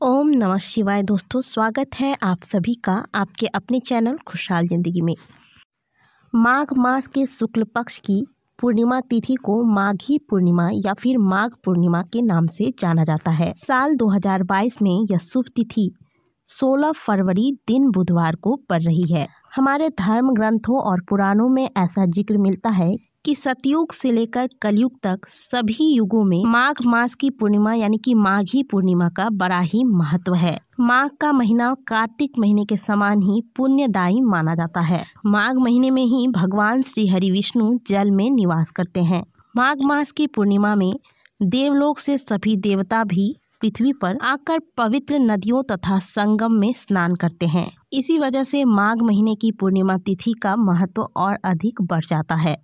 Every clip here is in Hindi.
ओम नमः शिवाय। दोस्तों, स्वागत है आप सभी का आपके अपने चैनल खुशहाल जिंदगी में। माघ मास के शुक्ल पक्ष की पूर्णिमा तिथि को माघी पूर्णिमा या फिर माघ पूर्णिमा के नाम से जाना जाता है। साल 2022 में यह शुभ तिथि 16 फरवरी दिन बुधवार को पड़ रही है। हमारे धर्म ग्रंथों और पुराणों में ऐसा जिक्र मिलता है कि सतयुग से लेकर कलयुग तक सभी युगों में माघ मास की पूर्णिमा यानी कि माघी पूर्णिमा का बड़ा ही महत्व है। माघ का महीना कार्तिक महीने के समान ही पुण्यदायी माना जाता है। माघ महीने में ही भगवान श्री हरि विष्णु जल में निवास करते हैं। माघ मास की पूर्णिमा में देवलोक से सभी देवता भी पृथ्वी पर आकर पवित्र नदियों तथा संगम में स्नान करते हैं। इसी वजह से माघ महीने की पूर्णिमा तिथि का महत्व और अधिक बढ़ जाता है।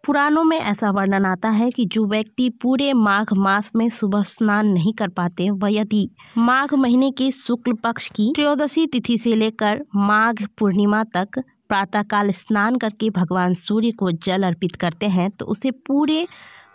पुराणों में ऐसा वर्णन आता है कि जो व्यक्ति पूरे माघ मास में सुबह स्नान नहीं कर पाते, वह यदि माघ महीने के शुक्ल पक्ष की त्रयोदशी तिथि से लेकर माघ पूर्णिमा तक प्रातःकाल स्नान करके भगवान सूर्य को जल अर्पित करते हैं तो उसे पूरे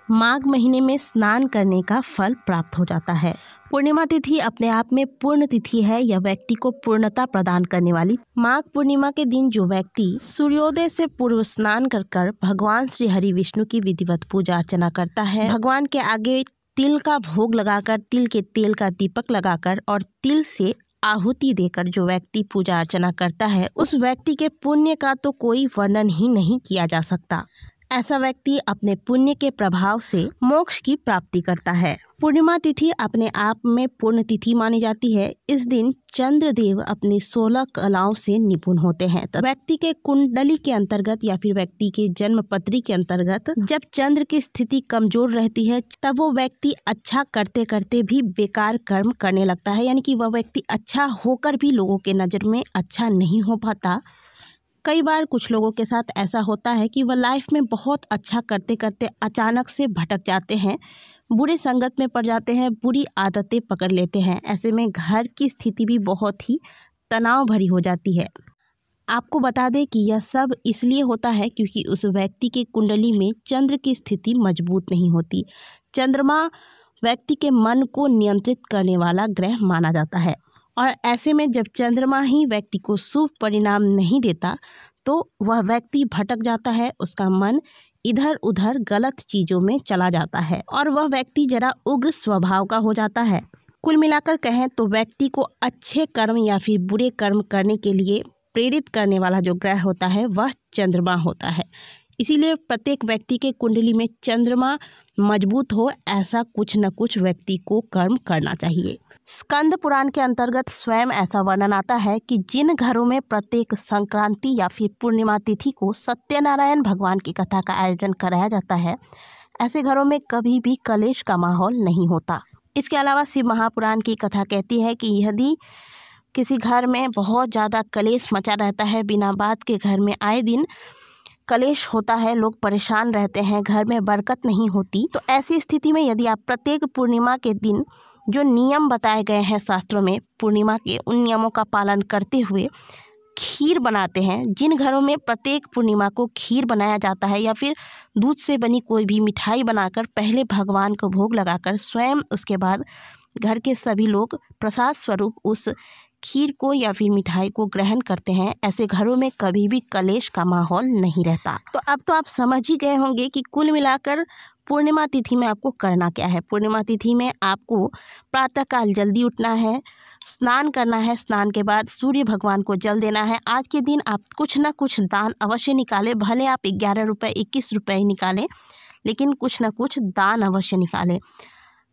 माघ महीने में स्नान करने का फल प्राप्त हो जाता है। पूर्णिमा तिथि अपने आप में पूर्ण तिथि है। यह व्यक्ति को पूर्णता प्रदान करने वाली। माघ पूर्णिमा के दिन जो व्यक्ति सूर्योदय से पूर्व स्नान कर भगवान श्री हरि विष्णु की विधिवत पूजा अर्चना करता है, भगवान के आगे तिल का भोग लगाकर, तिल के तेल का दीपक लगाकर और तिल से आहुति देकर जो व्यक्ति पूजा अर्चना करता है, उस व्यक्ति के पुण्य का तो कोई वर्णन ही नहीं किया जा सकता। ऐसा व्यक्ति अपने पुण्य के प्रभाव से मोक्ष की प्राप्ति करता है। पूर्णिमा तिथि अपने आप में पूर्ण तिथि मानी जाती है। इस दिन चंद्रदेव अपनी 16 कलाओं से निपुण होते हैं। तब व्यक्ति के कुंडली के अंतर्गत या फिर व्यक्ति के जन्म पत्री के अंतर्गत जब चंद्र की स्थिति कमजोर रहती है, तब वो व्यक्ति अच्छा करते करते भी बेकार कर्म करने लगता है। यानी कि वह व्यक्ति अच्छा होकर भी लोगों के नज़र में अच्छा नहीं हो पाता। कई बार कुछ लोगों के साथ ऐसा होता है कि वह लाइफ में बहुत अच्छा करते करते अचानक से भटक जाते हैं, बुरे संगत में पड़ जाते हैं, बुरी आदतें पकड़ लेते हैं। ऐसे में घर की स्थिति भी बहुत ही तनाव भरी हो जाती है। आपको बता दें कि यह सब इसलिए होता है क्योंकि उस व्यक्ति के कुंडली में चंद्र की स्थिति मजबूत नहीं होती। चंद्रमा व्यक्ति के मन को नियंत्रित करने वाला ग्रह माना जाता है और ऐसे में जब चंद्रमा ही व्यक्ति को शुभ परिणाम नहीं देता तो वह व्यक्ति भटक जाता है, उसका मन इधर उधर गलत चीज़ों में चला जाता है और वह व्यक्ति जरा उग्र स्वभाव का हो जाता है। कुल मिलाकर कहें तो व्यक्ति को अच्छे कर्म या फिर बुरे कर्म करने के लिए प्रेरित करने वाला जो ग्रह होता है वह चंद्रमा होता है। इसीलिए प्रत्येक व्यक्ति के कुंडली में चंद्रमा मजबूत हो, ऐसा कुछ न कुछ व्यक्ति को कर्म करना चाहिए। स्कंद पुराण के अंतर्गत स्वयं ऐसा वर्णन आता है कि जिन घरों में प्रत्येक संक्रांति या फिर पूर्णिमा तिथि को सत्यनारायण भगवान की कथा का आयोजन कराया जाता है, ऐसे घरों में कभी भी कलेश का माहौल नहीं होता। इसके अलावा शिव महापुराण की कथा कहती है कि यदि किसी घर में बहुत ज़्यादा कलेश मचा रहता है, बिना बात के घर में आए दिन कलेश होता है, लोग परेशान रहते हैं, घर में बरकत नहीं होती, तो ऐसी स्थिति में यदि आप प्रत्येक पूर्णिमा के दिन जो नियम बताए गए हैं शास्त्रों में, पूर्णिमा के उन नियमों का पालन करते हुए खीर बनाते हैं, जिन घरों में प्रत्येक पूर्णिमा को खीर बनाया जाता है या फिर दूध से बनी कोई भी मिठाई बनाकर पहले भगवान को भोग लगाकर स्वयं उसके बाद घर के सभी लोग प्रसाद स्वरूप उस खीर को या फिर मिठाई को ग्रहण करते हैं, ऐसे घरों में कभी भी कलेश का माहौल नहीं रहता। तो अब तो आप समझ ही गए होंगे कि कुल मिलाकर पूर्णिमा तिथि में आपको करना क्या है। पूर्णिमा तिथि में आपको प्रातःकाल जल्दी उठना है, स्नान करना है, स्नान के बाद सूर्य भगवान को जल देना है। आज के दिन आप कुछ ना कुछ दान अवश्य निकालें, भले आप 11 रुपये 21 रुपये ही निकालें, लेकिन कुछ ना कुछ दान अवश्य निकालें।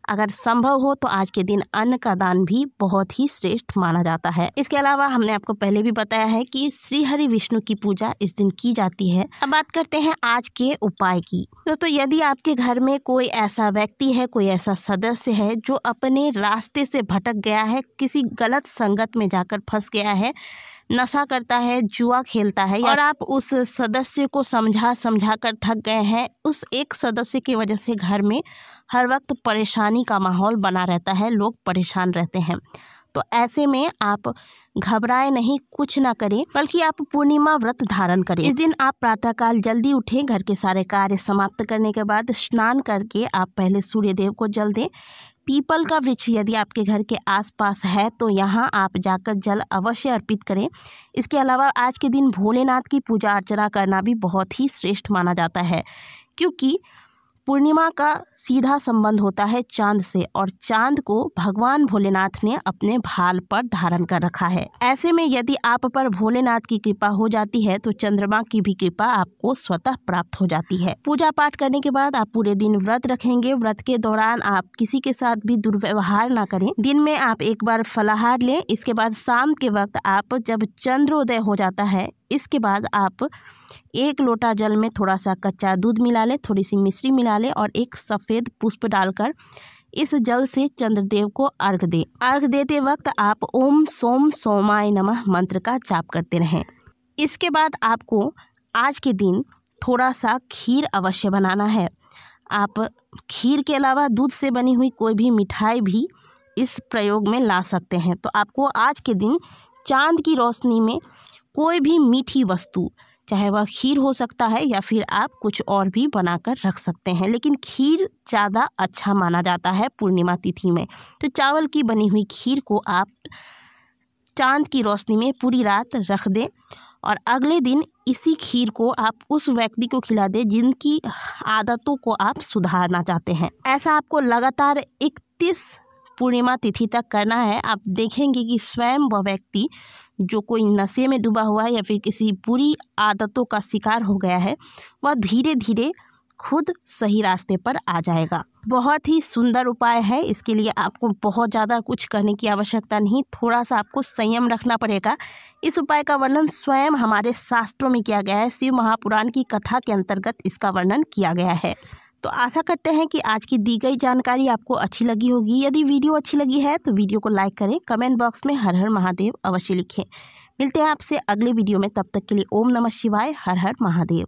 अगर संभव हो तो आज के दिन अन्न का दान भी बहुत ही श्रेष्ठ माना जाता है। इसके अलावा हमने आपको पहले भी बताया है कि श्री हरि विष्णु की पूजा इस दिन की जाती है। अब बात करते हैं आज के उपाय की। तो यदि आपके घर में कोई ऐसा व्यक्ति है, कोई ऐसा सदस्य है जो अपने रास्ते से भटक गया है, किसी गलत संगत में जाकर फंस गया है, नशा करता है, जुआ खेलता है और आप उस सदस्य को समझा कर थक गए हैं, उस एक सदस्य की वजह से घर में हर वक्त परेशानी का माहौल बना रहता है, लोग परेशान रहते हैं, तो ऐसे में आप घबराए नहीं, कुछ ना करें, बल्कि आप पूर्णिमा व्रत धारण करें। इस दिन आप प्रातःकाल जल्दी उठें, घर के सारे कार्य समाप्त करने के बाद स्नान करके आप पहले सूर्य देव को जल दें, पीपल का वृक्ष यदि आपके घर के आसपास है तो यहाँ आप जाकर जल अवश्य अर्पित करें। इसके अलावा आज के दिन भोलेनाथ की पूजा अर्चना करना भी बहुत ही श्रेष्ठ माना जाता है, क्योंकि पूर्णिमा का सीधा संबंध होता है चांद से, और चांद को भगवान भोलेनाथ ने अपने भाल पर धारण कर रखा है। ऐसे में यदि आप पर भोलेनाथ की कृपा हो जाती है तो चंद्रमा की भी कृपा आपको स्वतः प्राप्त हो जाती है। पूजा पाठ करने के बाद आप पूरे दिन व्रत रखेंगे। व्रत के दौरान आप किसी के साथ भी दुर्व्यवहार ना करें। दिन में आप एक बार फलाहार लें। इसके बाद शाम के वक्त आप जब चंद्रोदय हो जाता है, इसके बाद आप 1 लोटा जल में थोड़ा सा कच्चा दूध मिला लें, थोड़ी सी मिश्री मिला लें और एक सफ़ेद पुष्प डालकर इस जल से चंद्रदेव को अर्घ दें। अर्घ देते वक्त आप ओम सोम सोमाय नमः मंत्र का जाप करते रहें। इसके बाद आपको आज के दिन थोड़ा सा खीर अवश्य बनाना है। आप खीर के अलावा दूध से बनी हुई कोई भी मिठाई भी इस प्रयोग में ला सकते हैं। तो आपको आज के दिन चांद की रोशनी में कोई भी मीठी वस्तु, चाहे वह खीर हो सकता है या फिर आप कुछ और भी बनाकर रख सकते हैं, लेकिन खीर ज़्यादा अच्छा माना जाता है पूर्णिमा तिथि में। तो चावल की बनी हुई खीर को आप चांद की रोशनी में पूरी रात रख दें और अगले दिन इसी खीर को आप उस व्यक्ति को खिला दें जिनकी आदतों को आप सुधारना चाहते हैं। ऐसा आपको लगातार 31 पूर्णिमा तिथि तक करना है। आप देखेंगे कि स्वयं वह व्यक्ति जो कोई नशे में डूबा हुआ है या फिर किसी बुरी आदतों का शिकार हो गया है, वह धीरे धीरे खुद सही रास्ते पर आ जाएगा। बहुत ही सुंदर उपाय है। इसके लिए आपको बहुत ज़्यादा कुछ करने की आवश्यकता नहीं, थोड़ा सा आपको संयम रखना पड़ेगा। इस उपाय का वर्णन स्वयं हमारे शास्त्रों में किया गया है। शिव महापुराण की कथा के अंतर्गत इसका वर्णन किया गया है। तो आशा करते हैं कि आज की दी गई जानकारी आपको अच्छी लगी होगी। यदि वीडियो अच्छी लगी है तो वीडियो को लाइक करें, कमेंट बॉक्स में हर हर महादेव अवश्य लिखें। मिलते हैं आपसे अगले वीडियो में, तब तक के लिए ओम नमः शिवाय, हर हर महादेव।